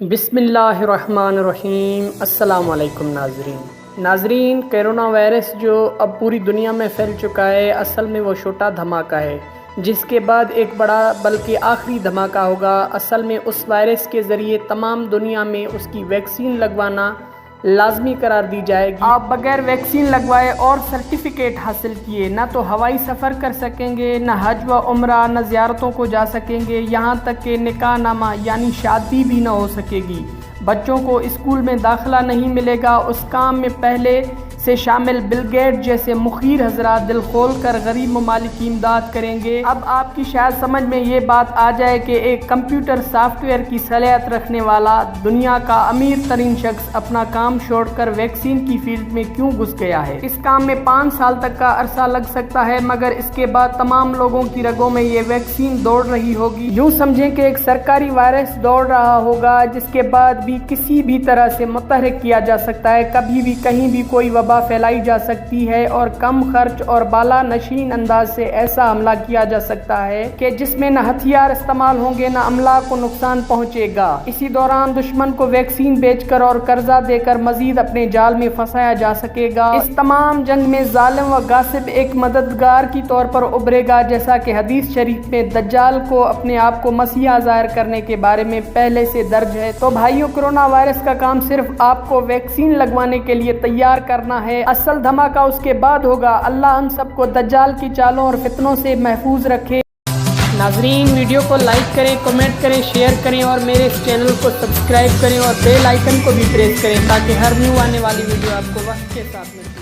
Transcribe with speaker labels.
Speaker 1: بسم اللہ الرحمن الرحیم۔ السلام علیکم ناظرین، کرونا وائرس جو اب پوری دنیا میں پھیل چکا ہے، اصل میں وہ چھوٹا دھماکہ ہے جس کے بعد ایک بڑا بلکہ آخری دھماکہ ہوگا۔ اصل میں اس وائرس کے ذریعے تمام دنیا میں اس کی ویکسین لگوانا لازمی قرار دی جائے گی۔ آپ بغیر ویکسین لگوائے اور سرٹیفکیٹ حاصل کیے نہ تو ہوائی سفر کر سکیں گے، نہ حج و عمرہ، نہ زیارتوں کو جا سکیں گے، یہاں تک کہ نکاح نامہ یعنی شادی بھی نہ ہو سکے گی۔ بچوں کو اسکول میں داخلہ نہیں ملے گا۔ اس کام میں پہلے سے شامل بل گیٹ جیسے مخیر حضرات دل کھول کر غریب ممالک کی امداد کریں گے۔ اب آپ کی شاید سمجھ میں یہ بات آ جائے کہ ایک کمپیوٹر سافٹ ویئر کی صلاحیت رکھنے والا دنیا کا امیر ترین شخص اپنا کام چھوڑ کر ویکسین کی فیلڈ میں کیوں گھس گیا ہے۔ اس کام میں 5 سال تک کا عرصہ لگ سکتا ہے، مگر اس کے بعد تمام لوگوں کی رگوں میں یہ ویکسین دوڑ رہی ہوگی۔ یوں سمجھیں کہ ایک سرکاری وائرس دوڑ رہا ہوگا جس کے بعد بھی کسی بھی طرح سے متحرک کیا جا سکتا ہے، کبھی بھی کہیں بھی کوئی وبا پھیلائی جا سکتی ہے اور کم خرچ اور بالا نشین انداز سے ایسا حملہ کیا جا سکتا ہے کہ جس میں نہ ہتھیار استعمال ہوں گے نہ املاک کو نقصان پہنچے گا۔ اسی دوران دشمن کو ویکسین بیچ کر اور قرضہ دے کر مزید اپنے جال میں پھنسایا جا سکے گا۔ اس تمام جنگ میں ظالم و غاصب ایک مددگار کی طور پر ابھرے گا، جیسا کہ حدیث شریف میں دجال کو اپنے آپ کو مسیحا ظاہر کرنے کے بارے میں پہلے سے درج ہے۔ تو بھائیو، کرونا وائرس کا کام صرف آپ کو ویکسین لگوانے کے لیے تیار کرنا ہے، اصل دھماکہ اس کے بعد ہوگا۔ اللہ ہم سب کو دجال کی چالوں اور فتنوں سے محفوظ رکھے۔ ناظرین، ویڈیو کو لائک کریں، کمنٹ کریں، شیئر کریں اور میرے اس چینل کو سبسکرائب کریں اور بیل آئیکن کو بھی پریس کریں تاکہ ہر نیو آنے والی ویڈیو آپ کو وقت کے ساتھ ملے۔